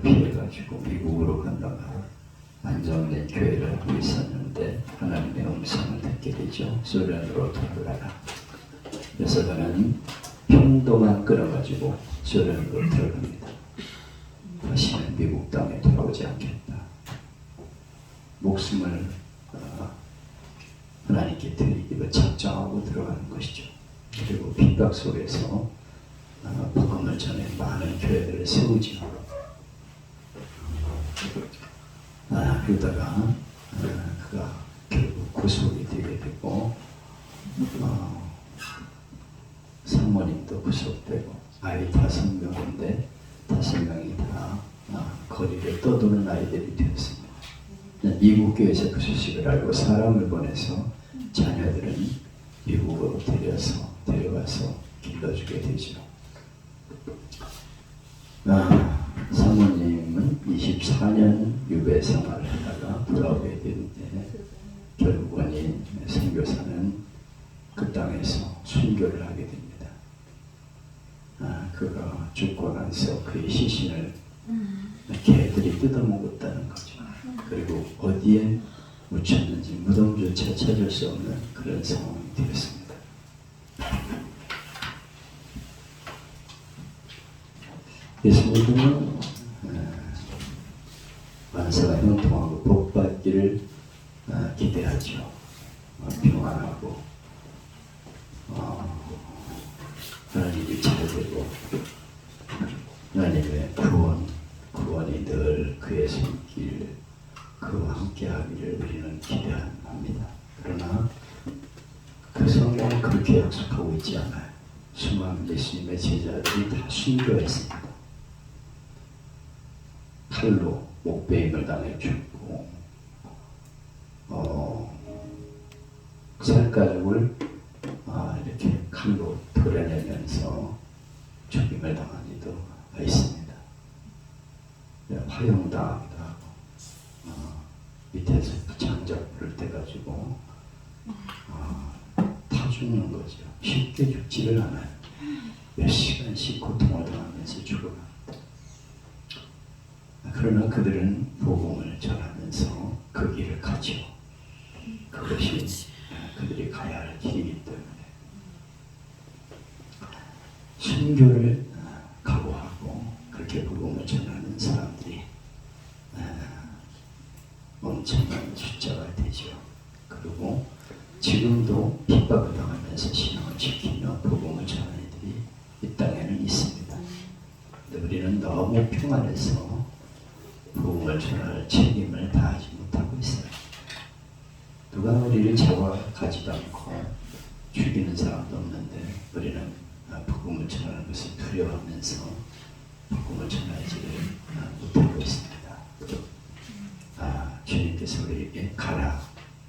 피해가지고 미국으로 건너가 안정된 교회를 하고 있었는데 하나님의 음성을 듣게 되죠. 소련으로 돌아가라. 그래서 그는 편도만 끊어가지고 소련으로 들어갑니다. 다시는 미국 땅에 돌아오지 않겠다. 목숨을 하나님께 드리기로 작정하고 들어가는 것이죠. 그리고 핍박 속에서 복음을 전해 많은 교회들을 세우죠. 그러다가 그가 결국 구속이 되게 되고 사모님도 구속되고 아이 5명인데 5명이 다 거리를 떠도는 아이들이 되었습니다. 미국 교회에서 그 소식을 알고 사람을 보내서 자녀들은 미국으로 데려가서 길러주게 되죠. 사모님은 24년 유배 생활을 하다가 돌아오게 되는데 결국은 선교사는 그 땅에서 순교를 하게 됩니다. 그가 죽고 나서 그의 시신을 개들이 뜯어먹었다는 거죠. 그리고 어디에 묻혔는지 무덤조차 찾을 수 없는 그런 상황이 되었습니다. 예수님은 만사가 형통하고 복받기를 기대하죠. 평안하고 하나님이 잘되고 하나님의 구원이 늘 그의 손길 그와 함께하기를 우리는 기대합니다. 그러나 그 성경은 그렇게 약속하고 있지 않아요. 수많은 예수님의 제자들이 다 순교했습니다. 칼로 목베임을 당해 죽고 살가죽을 이렇게 칼로 도려내면서 죽임을 당한 이도 있습니다. 화형당하기도 하고 밑에서 장작불을 떼가지고 타 죽는 거죠. 쉽게 죽지를 않아요. 몇 시간씩 고통을 당하면서 죽어갑니다. 그러나 그들은 복음을 전하면서 그 길을 가죠. 그것이 그들이 가야 할 길이기 때문에 순교를 각오하고 그렇게 복음을 전하는 사람들이 엄청난 숫자가 되죠. 그리고 지금도 핍박을 당하면서 신앙을 지키며 복음을 전하는 이들이 이 땅에는 있습니다. 근데 우리는 너무 평안해서 복음을 전할 책임을 다하지 못하고 있어요. 누가 우리를 잡아가지도 않고 죽이는 사람도 없는데 우리는 복음을 전하는 것을 두려워하면서 복음을 전하지를 못하고 있습니다. 주님께서 우리에게 가라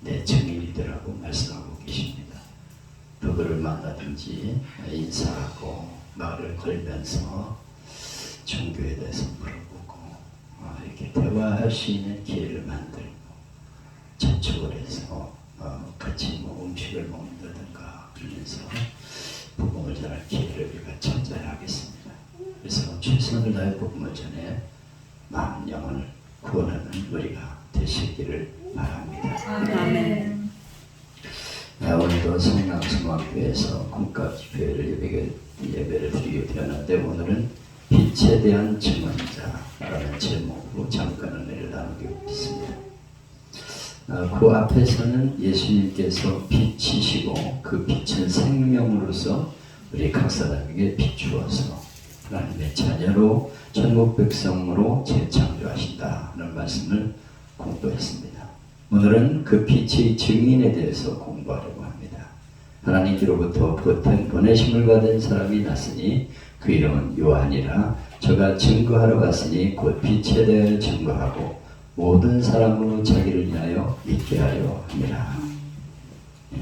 내 증인이더라고 말씀하고 계십니다. 누구를 만나든지 인사하고 말을 걸면서 종교에 대해서 물어보고 이렇게 대화할 수 있는 기회를 만들고 접촉을 해서 같이 음식을 먹는다든가 그러면서 복음을 전할 기회를 우리가 찾아야 하겠습니다. 그래서 최선을 다해 복음을 전해 많은 영혼을 구원하는 우리가 되시기를 바랍니다. 아멘. 오늘도 성남소망교회에서 꿈값 집회를 예배를 드리게 되었는데 오늘은 빛에 대한 증언자라는 제목으로 잠깐 은혜를 나누고 있습니다. 그 앞에서는 예수님께서 빛이시고 그 빛은 생명으로서 우리 각 사람에게 비추어서 하나님의 자녀로 천국 백성으로 재창조하신다는 말씀을 공부했습니다. 오늘은 그 빛의 증인에 대해서 공부하려고 합니다. 하나님께로부터 보내심을 받은 사람이 났으니 그 이름은 요한이라 저가 증거하러 갔으니 곧 빛에 대하여 증거하고 모든 사람으로 자기를 위하여 믿게 하려 함이라.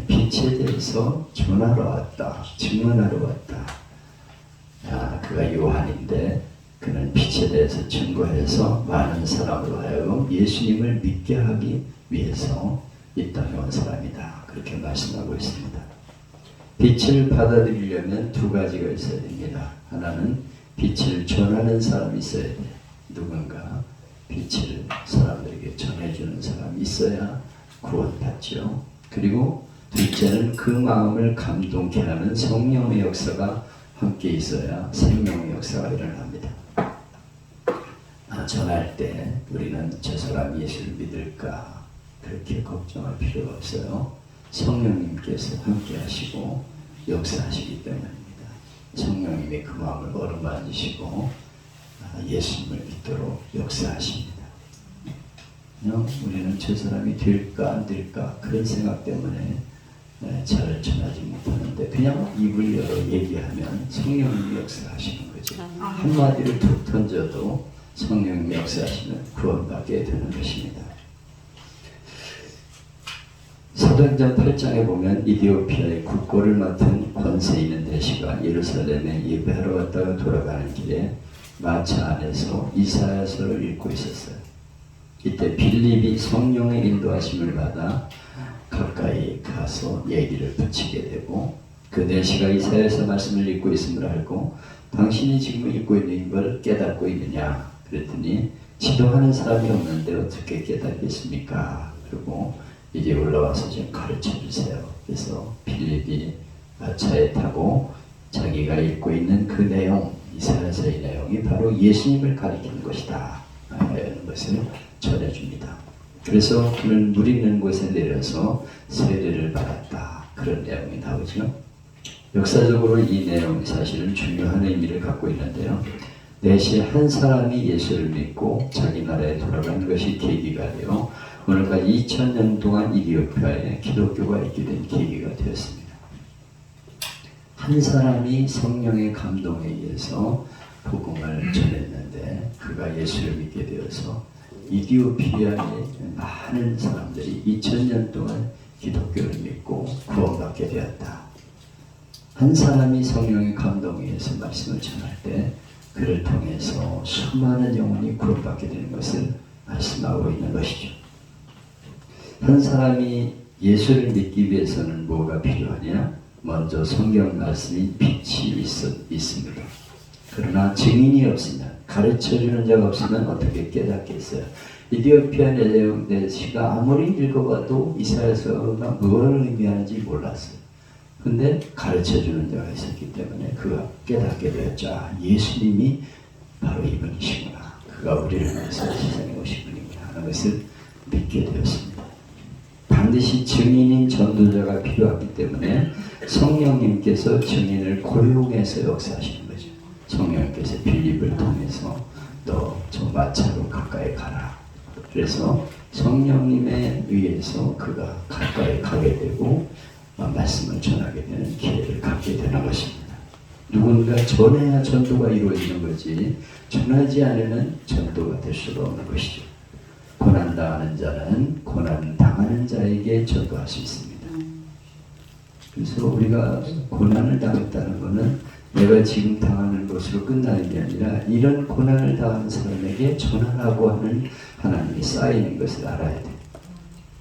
빛에 대해서 전하러 왔다. 증언하러 왔다. 그가 요한인데 그는 빛에 대해서 증거해서 많은 사람으로 하여금 예수님을 믿게 하기 위해서 이 땅에 온 사람이다. 그렇게 말씀하고 있습니다. 빛을 받아들이려면 두 가지가 있어야 됩니다. 하나는 빛을 전하는 사람이 있어야 돼요. 누군가 빛을 사람들에게 전해주는 사람이 있어야 구원받죠. 그리고 둘째는 그 마음을 감동케 하는 성령의 역사가 함께 있어야 생명의 역사가 일어납니다. 전할 때 우리는 저 사람이 예수를 믿을까 그렇게 걱정할 필요가 없어요. 성령님께서 함께 하시고 역사하시기 때문입니다. 성령님이 그 마음을 어루만지시고 예수님을 믿도록 역사하십니다. 그냥 우리는 저 사람이 될까 안 될까 그런 생각 때문에 잘 전하지 못하는데 그냥 입을 열어 얘기하면 성령님이 역사하시는 거죠. 한마디를 툭 던져도 성령님이 역사하시면 구원받게 되는 것입니다. 사도행전 8장에 보면 이디오피아의 국고를 맡은 권세 있는 대시가 예루살렘에 예배하러 왔다가 돌아가는 길에 마차 안에서 이사야서를 읽고 있었어요. 이때 빌립이 성령의 인도하심을 받아 가까이 가서 얘기를 붙이게 되고 그 대시가 이사야서 말씀을 읽고 있음을 알고 당신이 지금 읽고 있는 걸 깨닫고 있느냐 그랬더니 지도하는 사람이 없는데 어떻게 깨닫겠습니까? 그리고 이제 올라와서 좀 가르쳐 주세요. 그래서 빌립이 마차에 타고 자기가 읽고 있는 그 내용, 이사야서의 내용이 바로 예수님을 가리키는 것이다 하는 것을 전해줍니다. 그래서 그는 물 있는 곳에 내려서 세례를 받았다. 그런 내용이 나오죠. 역사적으로 이 내용이 사실은 중요한 의미를 갖고 있는데요. 내시 한 사람이 예수를 믿고 자기 나라에 돌아가는 것이 계기가 되어 오늘까지 2000년 동안 이디오피아에 기독교가 있게 된 계기가 되었습니다. 한 사람이 성령의 감동에 의해서 복음을 전했는데 그가 예수를 믿게 되어서 이디오피아의 많은 사람들이 2000년 동안 기독교를 믿고 구원받게 되었다. 한 사람이 성령의 감동에 의해서 말씀을 전할 때 그를 통해서 수많은 영혼이 구원받게 되는 것을 말씀하고 있는 것이죠. 한 사람이 예수를 믿기 위해서는 뭐가 필요하냐? 먼저 성경 말씀이 빛이 있습니다. 그러나 증인이 없으면, 가르쳐주는 자가 없으면 어떻게 깨닫겠어요? 이디오피아 내시가 아무리 읽어봐도 이사야서가 무엇을 의미하는지 몰랐어요. 근데 가르쳐주는 자가 있었기 때문에 그가 깨닫게 되었죠. 예수님이 바로 이분이시구나. 그가 우리를 위해서 세상에 오신 분이구나 하는 것을 믿게 되었습니다. 반드시 증인인 전도자가 필요하기 때문에 성령님께서 증인을 고용해서 역사하시는 거죠. 성령님께서 빌립을 통해서 너 저 마차로 가까이 가라. 그래서 성령님에 의해서 그가 가까이 가게 되고 말씀을 전하게 되는 기회를 갖게 되는 것입니다. 누군가 전해야 전도가 이루어지는 거지 전하지 않으면 전도가 될 수가 없는 것이죠. 고난당하는 자는 고난당하는 자에게 전도할 수 있습니다. 그래서 우리가 고난을 당했다는 것은 내가 지금 당하는 것으로 끝나는 게 아니라 이런 고난을 당하는 사람에게 전하라고 하는 하나님이 쌓이는 것을 알아야 돼요.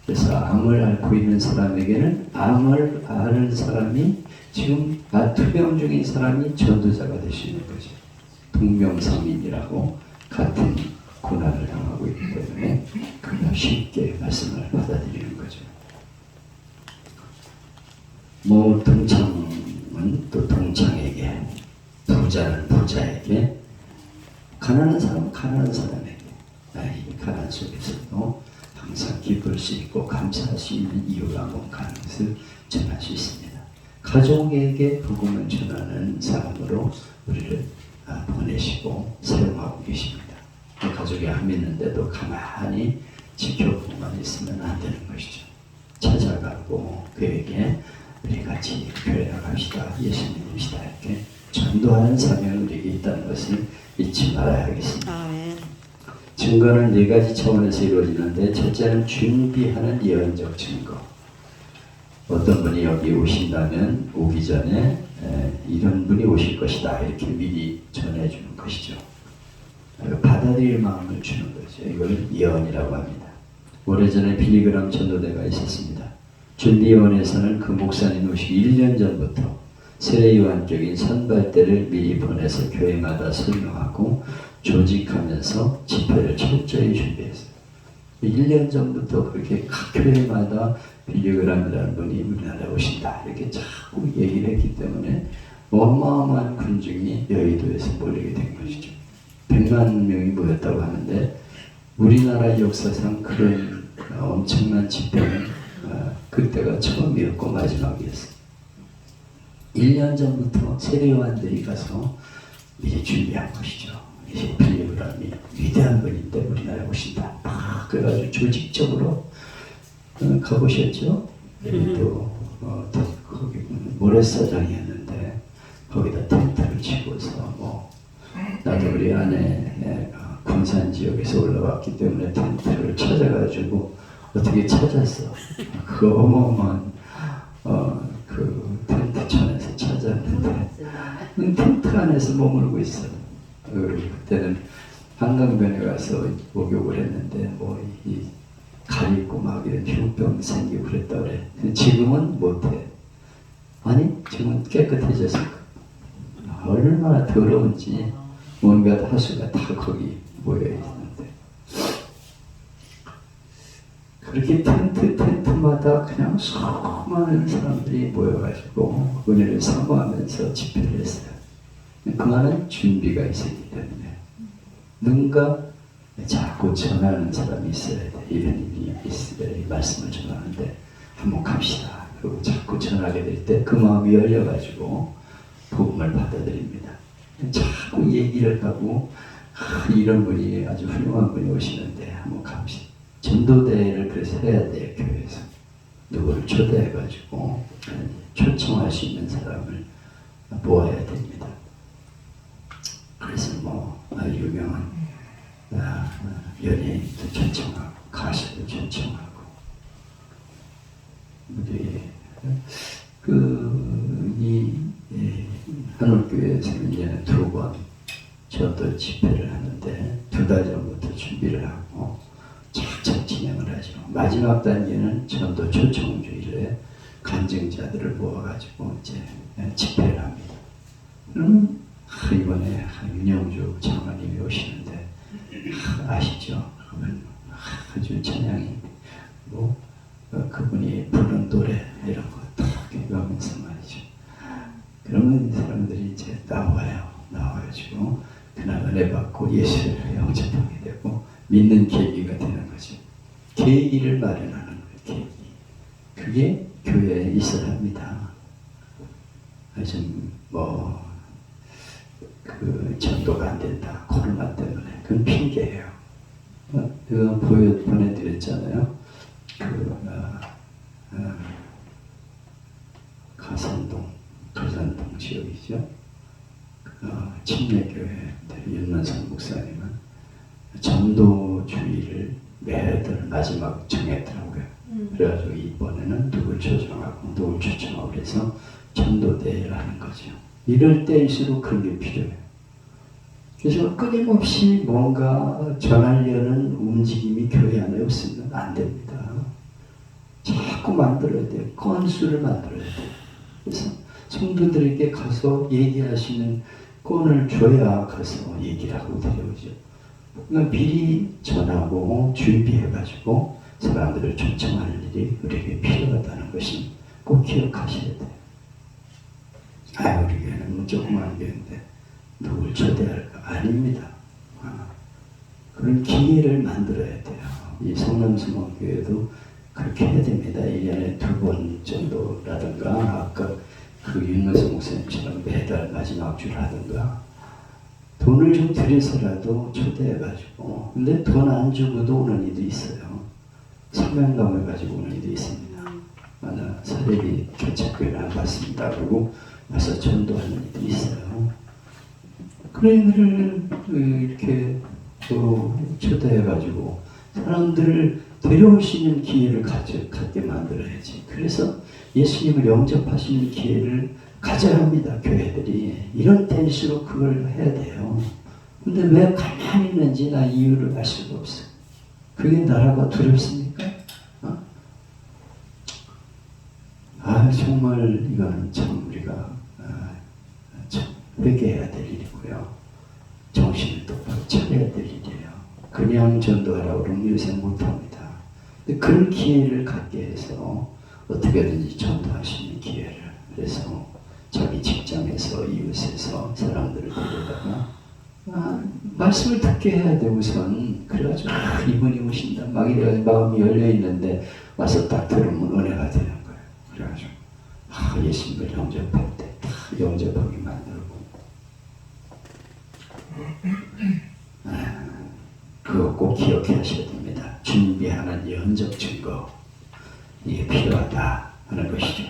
그래서 암을 앓고 있는 사람에게는 암을 앓는 사람이 지금 투병 중인 사람이 전도자가 될 수 있는 거죠. 동명상인이라고 같은 고난을 당하고 있기 때문에 그가 쉽게 말씀을 받아들이는 거죠. 동창은 또 동창에게, 부자는 부자에게, 가난한 사람은 가난한 사람에게, 이 가난 속에서도 항상 기쁠 수 있고 감사할 수 있는 이유가 뭔가 하는 것을 전할 수 있습니다. 가족에게 복음을 전하는 사람으로 우리를 보내시고 사용하고 계십니다. 가족이 암 있는데도 가만히 지켜보고만 있으면 안 되는 것이죠. 찾아가고 그에게 우리 같이 교회 나갑시다. 예수님이시다. 이렇게 전도하는 사명이 우리에게 있다는 것을 잊지 말아야 하겠습니다. 아멘. 증거는 네 가지 차원에서 이루어지는데 첫째는 준비하는 예언적 증거. 어떤 분이 여기 오신다면 오기 전에 이런 분이 오실 것이다 이렇게 미리 전해주는 것이죠. 받아들일 마음을 주는 거죠. 이걸 예언이라고 합니다. 오래전에 빌리그람 전도대가 있었습니다. 준비원에서는 그 목사님 오시기 1년 전부터 세례요한적인 선발대를 미리 보내서 교회마다 설명하고 조직하면서 집회를 철저히 준비했어요. 1년 전부터 그렇게 각 교회마다 빌리그람이라는 분이 우리나라에 오신다 이렇게 자꾸 얘기를 했기 때문에 어마어마한 군중이 여의도에서 몰리게 된 것이죠. 100만 명이 모였다고 하는데 우리나라 역사상 그런 엄청난 집회는 그때가 처음이었고 마지막이었어요. 1년 전부터 세례요한들이 가서 미리 준비한 것이죠. 이제 빌리그람이 위대한 분인데 우리나라에 오신다. 그래가지고 조직적으로 가보셨죠? 또 거기 모래사장이었는데 거기다 텐트를 치고서 나도 우리 아내 군산 지역에서 올라왔기 때문에 텐트를 찾아가지고 어떻게 찾았어? 그 어마어마한 그 텐트천에서 찾았는데 텐트 안에서 머물고 있어. 그때는 한강변에 가서 목욕을 했는데 이 가리고 막 이런 흉병 생기고 그랬다 그래. 지금은 못해. 아니 지금은 깨끗해졌어. 얼마나 더러운지 뭔가 하수가 다 거기 모여 있는데 그렇게 텐트마다 그냥 수많은 사람들이 모여가지고 은혜를 사모하면서 집회를 했어요. 그만한 준비가 있었기 때문에 누군가 자꾸 전하는 사람이 있어야 돼. 이런 일이 있어야 이 말씀을 전하는데 한번 갑시다. 그리고 자꾸 전하게 될 때 그 마음이 열려가지고 복음을 받아들입니다. 자꾸 얘기를 하고 이런 분이 아주 훌륭한 분이 오시는데 한번 갑시다. 전도대회를 그래서 해야 돼요. 교회에서 누구를 초대해가지고 초청할 수 있는 사람을 모아야 됩니다. 그래서 유명한 연예인도 초청하고 가수도 초청하고 우리 한올교회에서는 1년에 2번 전도 집회를 하는데 2달 전부터 준비를 하고 착착 진행을 하죠. 마지막 단계는 전도 초청주일에 간증자들을 모아가지고 이제 집회를 합니다. 이번에 윤영주 장로님이 오시는데 아시죠? 그러면 아주 찬양이 그분이 부른 노래 이런 거 딱 해가면서 말이죠. 그러면 사람들이 이제 나와가지고 그날 은혜 받고 예수를 영접하게 되고 믿는 계기가 되는 거죠. 계기를 마련하는 거예요. 계기. 그게 교회에 있어야 합니다. 지금 전도가 안 된다. 코로나 때문에. 그건 핑계예요. 제가 보내드렸잖아요. 가산동 지역이죠. 침례교회 윤만성 목사님은 전도주의를 매달 마지막 정했더라고요. 그래가지고 이번에는 누굴 초청하고 해서 전도대회를 하는 거죠. 이럴 때일수록 그런 게 필요해요. 그래서 끊임없이 뭔가 전하려는 움직임이 교회 안에 없으면 안 됩니다. 자꾸 만들어야 돼요. 건수를 만들어야 돼요. 그래서 성도들에게 가서 얘기하시는 건을 줘야 가서 얘기를 하고 데려오죠. 그러니까 미리 전하고 준비해가지고 사람들을 초청하는 일이 우리에게 필요하다는 것을 꼭 기억하셔야 돼요. 우리 교회는 조그만 교회인데 누굴 초대할까? 아닙니다. 그런 기회를 만들어야 돼요. 이 성남수목교회도 그렇게 해야 됩니다. 1년에 2번 정도라든가 아까 그 윤노성 목사님처럼 매달 마지막 주를 하든가 돈을 좀 들여서라도 초대해가지고 근데 돈 안 주고도 오는 이도 있어요. 사명감을 가지고 오는 이도 있습니다. 나 사례비 개척교회를 안 받습니다. 그리고 와서 전도하는 이도 있어요. 그런 일을 이렇게 초대해가지고 사람들을 데려올 수 있는 기회를 갖게 만들어야지. 그래서 예수님을 영접하시는 기회를 가져야 합니다. 교회들이. 이런 때일수록 그걸 해야 돼요. 근데 왜 가만히 있는지 나 이유를 알 수가 없어. 그게 나라가 두렵습니까? 정말 이거는 참 우리가 참 회개해야 될 일이고요. 정신을 똑바로 차려야 그냥 전도하라고 그러면 요새 못합니다. 근데 그런 기회를 갖게 해서 어떻게든지 전도하시는 기회를, 그래서 자기 직장에서 이웃에서 사람들을 데려다가 말씀을 듣게 해야 돼. 우선 그래가지고 이분이 오신다 막 이래가지고 마음이 열려있는데 와서 딱 들으면 은혜가 되는 거예요. 그래가지고 예수님을 영접할 때 다 영접하게 만들고, 그거 꼭 기억해 하셔야 됩니다. 준비하는 연적 증거, 이게 필요하다 하는 것이죠.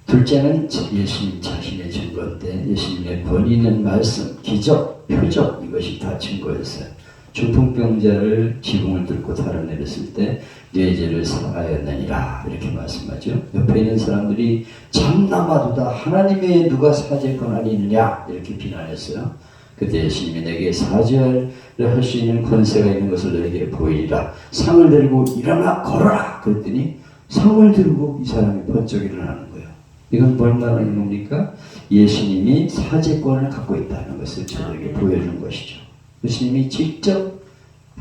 둘째는 예수님 자신의 증거인데, 예수님의 권위있는 말씀, 기적, 표적, 이것이 다 증거였어요. 중풍병자를 지붕을 뚫고 달아내렸을 때 뇌죄를 사하였느니라 이렇게 말씀하죠. 옆에 있는 사람들이 참나마도다, 하나님의 누가 사죄 권한이 있느냐 이렇게 비난했어요. 그때 예수님이 내게 사죄를 할 수 있는 권세가 있는 것을 너에게 보이리라. 상을 들고 일어나 걸어라 그랬더니 상을 들고 이 사람이 번쩍 일어나는 거예요. 이건 뭘 말하는 겁니까? 예수님이 사죄권을 갖고 있다는 것을 저에게 보여준 것이죠. 예수님이 직접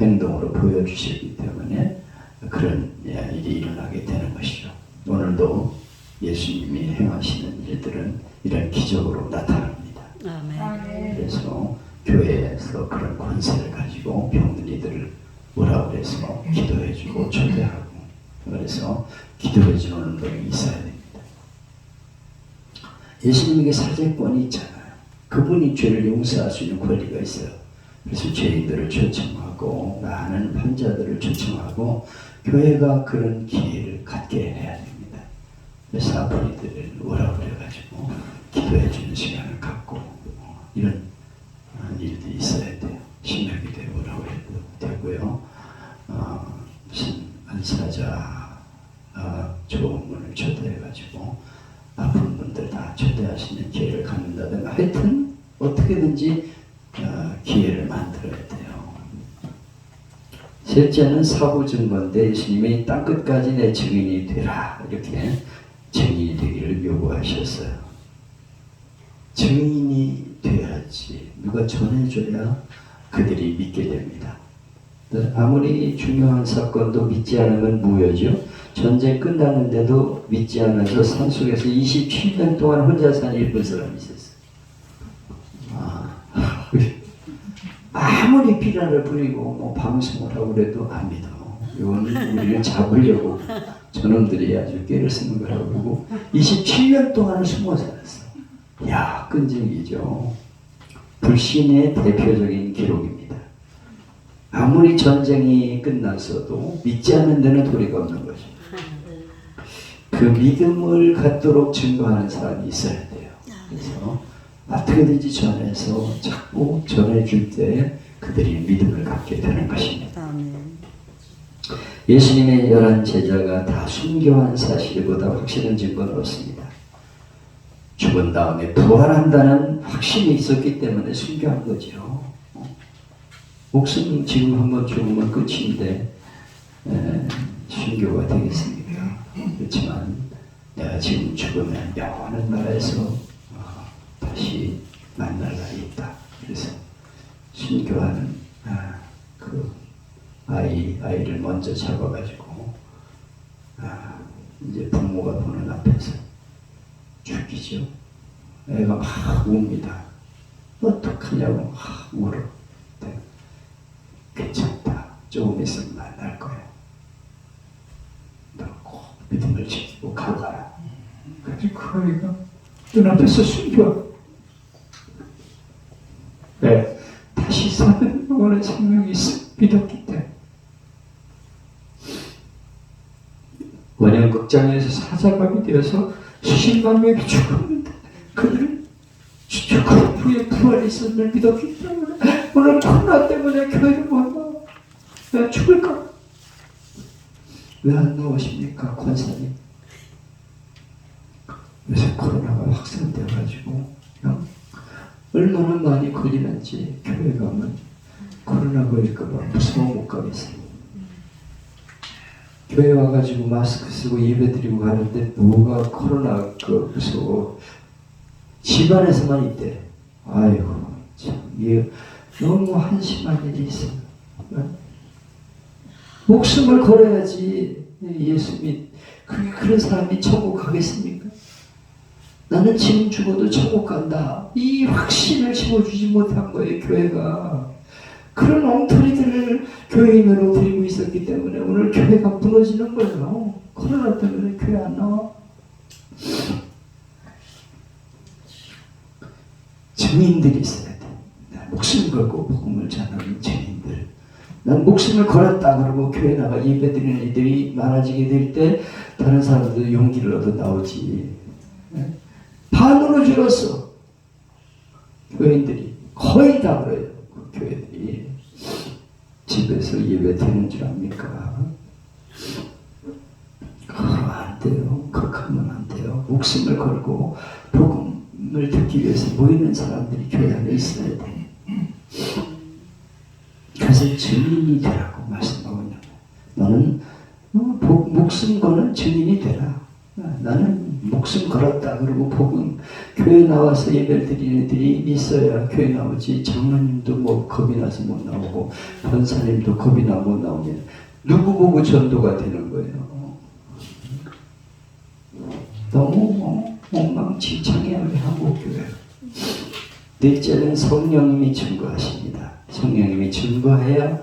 행동으로 보여주시기 때문에 그런 일이 일어나게 되는 것이죠. 오늘도 예수님이 행하시는 일들은 이런 기적으로 나타납니다. 아멘. 그래서 교회에서 그런 권세를 가지고 병든 이들을 오라고 해서 기도해주고 초대하고, 그래서 기도해주는 운동이 있어야 됩니다. 예수님에게 사죄권이 있잖아요. 그분이 죄를 용서할 수 있는 권리가 있어요. 그래서 죄인들을 초청하고 많은 환자들을 초청하고 교회가 그런 기회를 갖게 해야 됩니다. 그래서 아프리들을 오라고 그래가지고 기도해 주는 시간을 갖고 이런 일들이 있어야 돼요. 신학기도에 오라고 해도 되고요. 무슨 안사자 좋은 분을 초대해가지고 아픈 분들 다 초대하시는 기회를 갖는다든가, 하여튼 어떻게든지 기회를 만들어야 돼요. 셋째는 사부증거인데, 예수님이 땅끝까지 내 증인이 되라 이렇게 증인이 되기를 요구하셨어요. 증인이 돼야지, 누가 전해줘야 그들이 믿게 됩니다. 아무리 중요한 사건도 믿지 않으면 무효죠. 전쟁 끝났는데도 믿지 않아서 산속에서 27년 동안 혼자 산 일본 사람이 있었어요. 아무리 비난을 부리고 뭐 방송을 하고 그래도 안 믿어. 이건 우리를 잡으려고 저놈들이 아주 깨를 쓰는 거라고 그러고 27년 동안을 숨어 살았어. 야, 끈질기죠. 불신의 대표적인 기록입니다. 아무리 전쟁이 끝났어도 믿지 않는 데는 도리가 없는 거죠. 그 믿음을 갖도록 증거하는 사람이 있어야 돼요. 그래서 어떻게든지 전해서 자꾸 전해줄 때 그들이 믿음을 갖게 되는 것입니다. 예수님의 11 제자가 다 순교한 사실보다 확실한 증거는 없습니다. 죽은 다음에 부활한다는 확신이 있었기 때문에 순교한 거죠. 목숨 지금 한번 죽으면 끝인데 순교가 되겠습니까? 그렇지만 내가 지금 죽으면 영원한 나라에서 다시 만날 날이 있다. 그래서 순교하는 그 아이를 먼저 잡아가지고 이제 부모가 보는 앞에서 죽이죠. 애가 막 웁니다. 어떡하냐고 막 울어. 괜찮다. 조금 있으면 만날 거야. 너 꼭 믿음을 지키고 가거라. 그래서 그 아이가 눈앞에서 순교하고, 네, 다시 사는 영원한 생명이 있어 믿었기 때문에. 원형극장에서 사자감이 되어서 수십만 명이 죽었는데 그들은 죽은 후에 부활이 있었음을 믿었기 때문에 오늘 코로나 때문에 교회를 못 나와. 왜 죽을까? 왜 안 나오십니까, 권사님? 요새 코로나가 확산되어가지고 얼마나 많이 걸리는지 교회 가면 코로나 걸릴까봐 무서워 못 가겠어요. 교회 와가지고 마스크 쓰고 예배 드리고 가는데 뭐가 코로나 무서워. 집안에서만 있대. 아이고 참, 너무 한심한 일이 있어요. 목숨을 걸어야지 예수 그런 사람이 천국 가겠습니까? 나는 지금 죽어도 천국 간다. 이 확신을 심어주지 못한 거예요, 교회가. 그런 엉터리들을 교인으로 드리고 있었기 때문에 오늘 교회가 무너지는 거예요. 코로나 때문에 교회 안 나와. 증인들이 있어야 돼. 목숨 걸고 복음을 전하는 증인들. 난 목숨을 걸었다 그러고 교회 나가 예배 드리는 이들이 많아지게 될 때 다른 사람들도 용기를 얻어 나오지. 반으로 줄었어. 교인들이 거의 다 그래요. 그 교회들이 집에서 예배 드리는 줄 압니까? 안 돼요. 그렇게 하면 안 돼요. 목숨을 걸고 복음을 듣기 위해서 모이는 사람들이 교회 안에 있어야 돼. 그래서 증인이 되라고 말씀하고 있는 거예요. 너는 목숨 거는 증인이 되라. 나는 목숨 걸었다 그러고 복음 교회 나와서 예배를 드리는 애들이 있어야 교회 나오지. 장로님도 뭐 겁이 나서 못 나오고 권사님도 겁이 나 못 나오면 누구 보고 전도가 되는 거예요. 너무 엉망진창이야 우리 한국교회. 넷째는 성령님이 증거하십니다. 성령님이 증거해야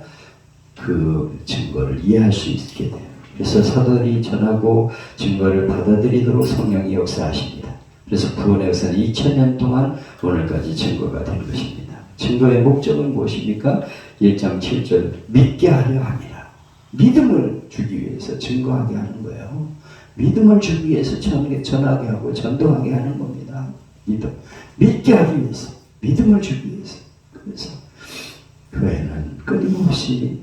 그 증거를 이해할 수 있게 돼요. 그래서 사도들이 전하고 증거를 받아들이도록 성령이 역사하십니다. 그래서 구원의 역사는 2000년 동안 오늘까지 증거가 된 것입니다. 증거의 목적은 무엇입니까? 1장 7절 믿게 하려 함이라. 믿음을 주기 위해서 증거하게 하는 거예요. 믿음을 주기 위해서 전하게 하고 전도하게 하는 겁니다. 믿게 하기 위해서, 믿음을 주기 위해서. 그래서 교회는 끊임없이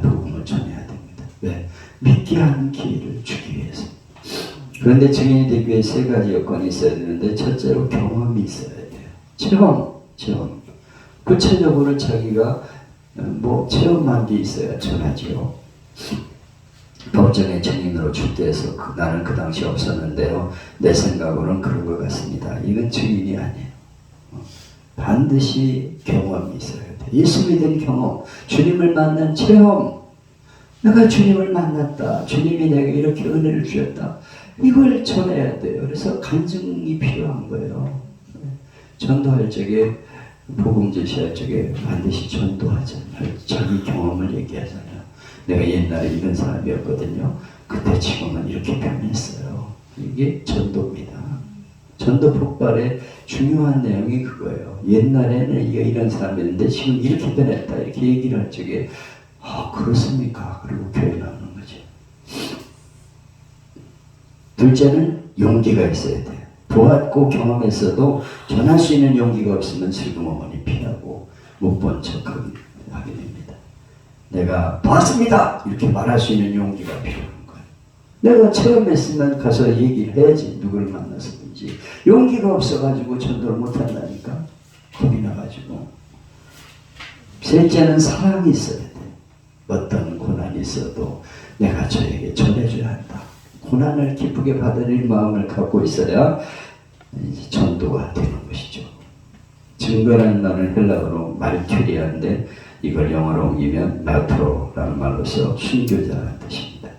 복음을 전해야 됩니다. 왜? 믿게 하는 기회를 주기 위해서. 그런데 증인이 되기 위해 세 가지 여건이 있어야 되는데 첫째로 경험이 있어야 돼요. 체험. 구체적으로 자기가 체험한 게 있어야 전하지요. 법정에 증인으로 출두해서 나는 그 당시 없었는데요. 내 생각으로는 그런 것 같습니다. 이건 증인이 아니에요. 반드시 경험이 있어야 돼요. 예수 믿은 경험, 주님을 만난 체험. 내가 주님을 만났다. 주님이 내게 이렇게 은혜를 주셨다. 이걸 전해야 돼요. 그래서 간증이 필요한 거예요. 전도할 적에, 복음 제시할 적에 반드시 전도하잖아요. 자기 경험을 얘기하잖아요. 내가 옛날에 이런 사람이었거든요. 그때 지금은 이렇게 변했어요. 이게 전도입니다. 전도 폭발의 중요한 내용이 그거예요. 옛날에는 이런 사람이었는데 지금 이렇게 변했다. 이렇게 얘기를 할 적에 그렇습니까? 그리고 교회 나오는 거죠. 둘째는 용기가 있어야 돼요. 보았고 경험했어도 전할 수 있는 용기가 없으면 슬그머니 피하고 못 본 척하게 됩니다. 내가 봤습니다! 이렇게 말할 수 있는 용기가 필요한 거예요. 내가 체험했으면 가서 얘기를 해야지. 누구를 만나서든지. 용기가 없어가지고 전도를 못한다니까. 겁이 나가지고. 셋째는 사랑이 있어야 돼. 어떤 고난이 있어도 내가 저에게 전해줘야 한다. 고난을 기쁘게 받아들일 마음을 갖고 있어야 이제 전도가 되는 것이죠. 증거라는 말은 헬라어로 말투리아인데 이걸 영어로 옮기면 마트로라는 말로서 순교자라는 뜻입니다.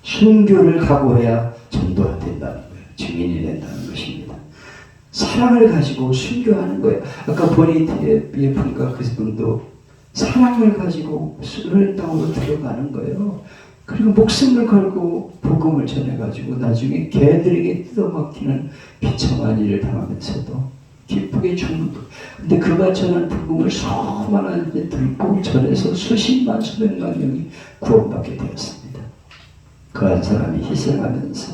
순교를 각오해야 전도가 된다는 거예요. 증인이 된다는 것입니다. 사랑을 가지고 순교하는 거예요. 아까 보니티에 보니까 그 분도 사랑을 가지고 수련의 땅으로 들어가는 거예요. 그리고 목숨을 걸고 복음을 전해가지고 나중에 개들에게 뜯어먹히는 비참한 일을 당하면서도 기쁘게 죽는 것. 근데 그가 전한 복음을 수많은 데 듣고 전해서 수십만 수백만 명이 구원받게 되었습니다. 그 한 사람이 희생하면서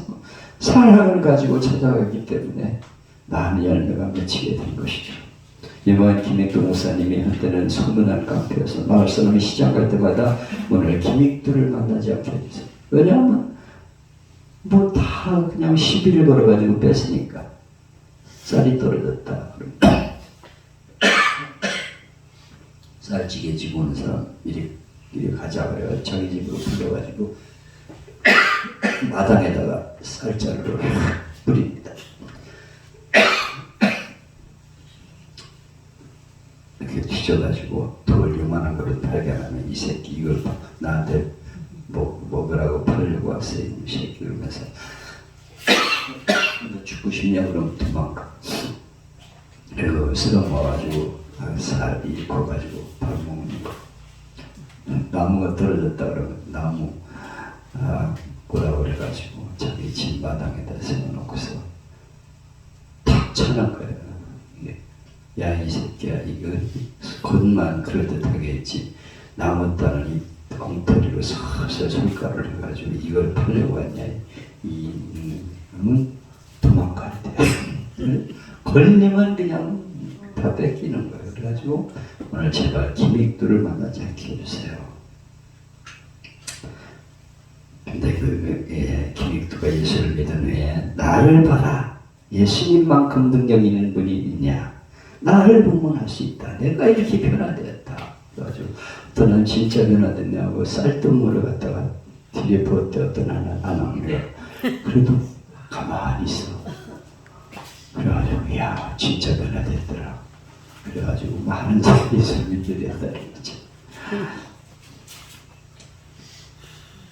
사랑을 가지고 찾아가기 때문에 많은 열매가 맺히게 된 것이죠. 이번 김익두 목사님이 한때는 소문난 카페에서 마을 사람이 시장 갈 때마다 오늘 김익두를 만나지 않게 해주세요. 왜냐하면 다 그냥 시비를 걸어가지고 뺐으니까 쌀이 떨어졌다. 쌀 찌개 지고 오는 사람 이리 가자 그래요. 자기 집으로 불러가지고 마당에다가 쌀자루를 뿌립니다. 이렇게 뒤져가지고 돌 요만한 거를 발견하면 이 새끼 이걸 나한테 먹으라고 팔려고 왔어요 이 새끼 그러면서 너 죽고 싶냐 그러면 도망가. 그리고 쓸어모아가지고 살 익어가지고 밥 먹는 거. 나무가 떨어졌다 그러면 나무 뭐라 그래가지고 자기 집 마당에다 세워놓고서 탁 쳐놓은 거예요. 야 이 새끼야 이거 겉만 그럴듯하게 했지 나무 따는 이 엉터리로 서서 손가락을 해가지고 이걸 팔려고 왔냐 이놈은 도망가야 돼. 걸리면 그냥 다 뺏기는 거예요. 그래가지고 오늘 제발 기믹두를 만나지 않게 해주세요. 근데 기믹두가 예수를 믿은 후에 나를 봐라 예수님만큼 능력 있는 분이 있냐 나를 보면 할 수 있다. 내가 이렇게 변화되었다. 그래가지고 어떤 진짜 변화됐냐고 쌀뜨물을 갖다가 뒤에 부었대 어떤 아나운서가 그래도 가만히 있어. 그래가지고 야 진짜 변화됐더라. 그래가지고 많은 사람이 예수님을 됐다는 거죠.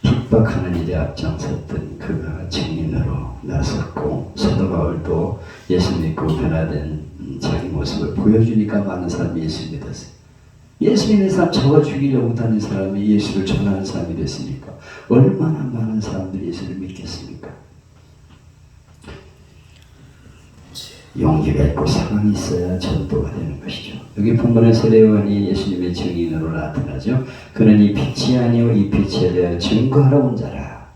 핍박하는 일에 앞장섰던 그가 증인으로 나섰고 사도 바울도 예수 믿고 변화된 자기 모습을 보여주니까 많은 사람이 예수 믿었어요. 예수 믿는 사람 잡아 죽이려고 하는 사람이 예수를 전하는 사람이 됐으니까 얼마나 많은 사람들이 예수를 믿겠습니까? 용기가 있고 사랑이 있어야 전도가 되는 것이죠. 여기 본문의 세례요한이 예수님의 증인으로 나타나죠. 그는 이 빛이 아니요 이 빛에 대하여 증거하러 온 자라.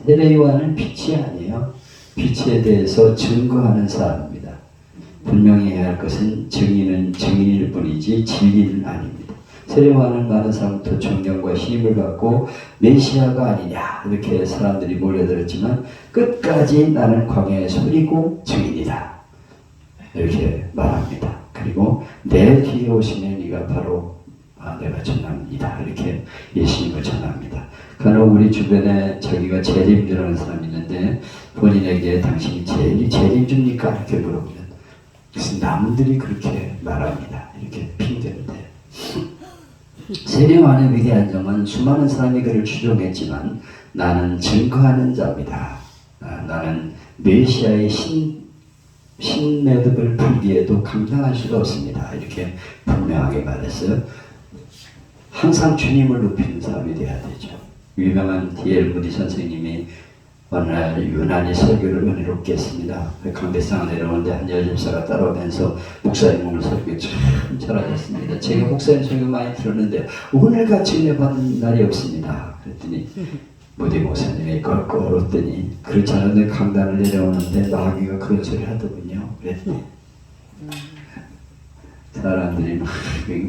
세례요한은 빛이 아니에요. 빛에 대해서 증거하는 사람입니다. 분명히 해야 할 것은 증인은 증인일 뿐이지 진리는 아닙니다. 세례요한은 많은 사람부터 존경과 힘을 받고 메시아가 아니냐 이렇게 사람들이 몰려들었지만 끝까지 나는 광야의 소리고 증인이다. 이렇게 말합니다. 그리고 내 뒤에 오시는 이가 바로 내가 전합니다. 이렇게 예수님을 전합니다. 간혹 우리 주변에 자기가 재림주라는 사람이 있는데 본인에게 당신이 재림주입니까? 이렇게 물어보면 그래서 남들이 그렇게 말합니다. 이렇게 핑계는데 세례요한의 위대한 점은 수많은 사람이 그를 추종했지만 나는 증거하는 자입니다. 나는 메시아의 신매듭을 풀기에도 감당할 수가 없습니다. 이렇게 분명하게 말했어요. 항상 주님을 높이는 사람이 돼야 되죠. 유명한 D.L. 무디 선생님이 어느 날 유난히 설교를 은혜롭게 했습니다. 강대상을 내려오는데 한 여집사가 따라오면서 목사님 오늘 설교 참 잘하셨습니다. 제가 목사님 설교 많이 들었는데 오늘같이 은혜 받는 날이 없습니다. 그랬더니 무디 목사님이 껄껄 웃더니 그렇지 않은데 강단을 내려오는데 마귀가 그런 소리 하더군요. 그랬더니 사람들이 막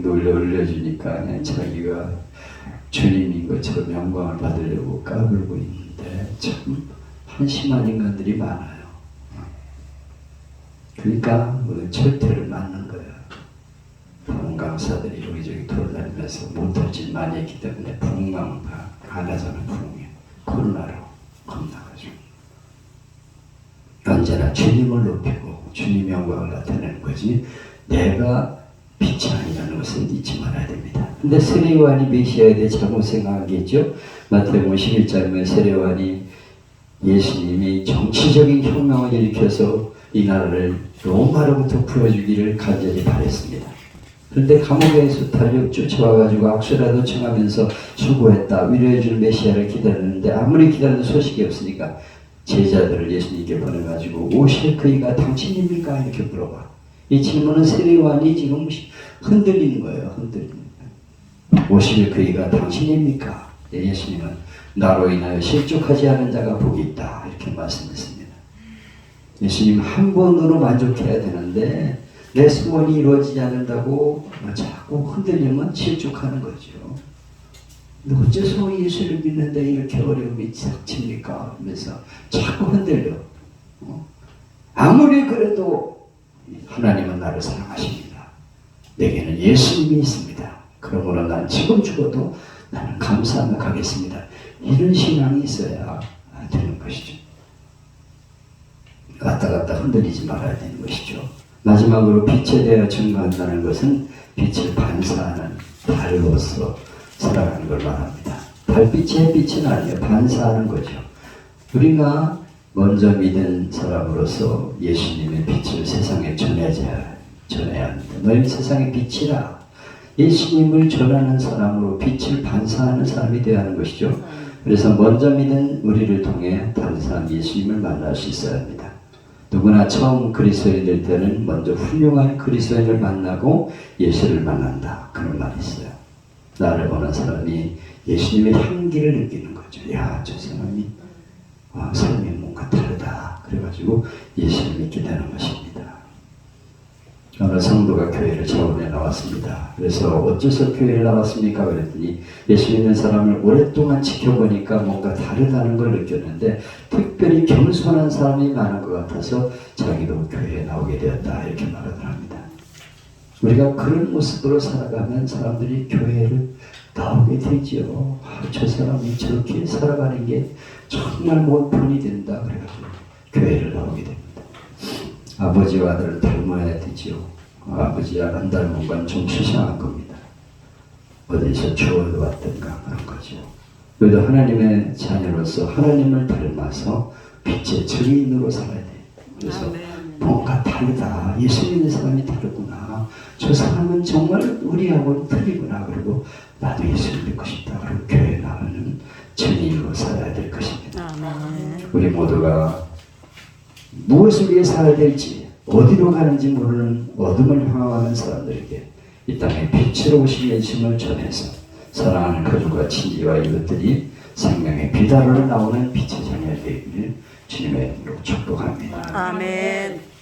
놀려주니까 그냥 자기가 주님인 것처럼 영광을 받으려고 까불고 있는데 참 한심한 인간들이 많아요. 그러니까 철퇴를 맞는 거예요. 부흥 강사들이 여기저기 돌아다니면서 못할 짓 많이 했기 때문에 부흥만 안 하잖아. 부흥이 코로나로 겁나가지고 언제나 주님을 높이고 주님 영광을 나타내는 거지 내가 빛이 아니라는 것을 잊지 말아야 됩니다. 근데 세례요한이 메시아에 대해 잘못 생각하겠죠. 마태복음 11장에 세례요한이 예수님이 정치적인 혁명을 일으켜서 이 나라를 로마로부터 풀어주기를 간절히 바랬습니다. 그런데 감옥에서 달려 쫓아와가지고 악수라도 청하면서 수고했다. 위로해줄 메시아를 기다렸는데 아무리 기다려도 소식이 없으니까 제자들을 예수님께 보내가지고 오실 그이가 당신입니까? 이렇게 물어봐. 이 질문은 세례요한이 지금 흔들리는 거예요. 흔들리는 거예요. 오실 그이가 당신입니까? 예수님은 나로 인하여 실족하지 않은 자가 복이 있다. 이렇게 말씀했습니다. 예수님 한 번으로 만족해야 되는데 내 소원이 이루어지지 않는다고 자꾸 흔들리면 실족하는 거죠. 근데 어째서 예수를 믿는데 이렇게 어려움이 닥칩니까? 하면서 자꾸 흔들려. 아무리 그래도 하나님은 나를 사랑하십니다. 내게는 예수님이 있습니다. 그러므로 난 지금 죽어도 나는 감사하며 가겠습니다. 이런 신앙이 있어야 되는 것이죠. 왔다 갔다 흔들리지 말아야 되는 것이죠. 마지막으로 빛에 대하여 증거한다는 것은 빛을 반사하는 달로서 살아가는 걸 말합니다. 달빛이 햇빛은 아니에요. 반사하는 거죠. 우리가 먼저 믿은 사람으로서 예수님의 빛을 세상에 전해야 합니다. 너희 세상의 빛이라. 예수님을 전하는 사람으로 빛을 반사하는 사람이 되어야 하는 것이죠. 그래서 먼저 믿은 우리를 통해 다른 사람 예수님을 만날 수 있어야 합니다. 누구나 처음 그리스도인 될 때는 먼저 훌륭한 그리스도인을 만나고 예수를 만난다. 그런 말이 있어요. 나를 보는 사람이 예수님의 향기를 느끼는 거죠. 야, 저 사람이 삶이 뭔가 다르다. 그래가지고 예수를 믿게 되는 것입니다. 어느 성도가 교회를 처음에 나왔습니다. 그래서 어째서 교회를 나왔습니까? 그랬더니 예수 믿는 사람을 오랫동안 지켜보니까 뭔가 다르다는 걸 느꼈는데 특별히 겸손한 사람이 많은 것 같아서 자기도 교회에 나오게 되었다. 이렇게 말하더랍니다. 우리가 그런 모습으로 살아가면 사람들이 교회를 나오게 되지요. 저 사람이 저렇게 살아가는 게 정말 뭔 본이 된다. 그래가지고 교회를 나오게 됩니다. 아버지와 아들을 닮아야 되지요. 아버지와 안 닮은 건 좀 수상한 겁니다. 어디서 주워도 왔던가 그런 거죠. 우리도 하나님의 자녀로서 하나님을 닮아서 빛의 증인으로 살아야 돼요. 그래서 뭔가 다르다. 예수 믿는 사람이 다르구나. 저 사람은 정말 우리하고는 틀리구나. 그리고 나도 예수를 믿고 싶다. 그리고 교회에 나가는 증인으로 살아야 될 것입니다. 우리 모두가 무엇을 위해 살아야 될지 어디로 가는지 모르는 어둠을 향하는 사람들에게 이 땅에 빛으로 오신 예수님을 전해서 사랑하는 가족과 친지와 이웃들이 생명의 비달으로 나오는 빛의 자녀 되기를 주님의 이름으로 축복합니다. 아멘.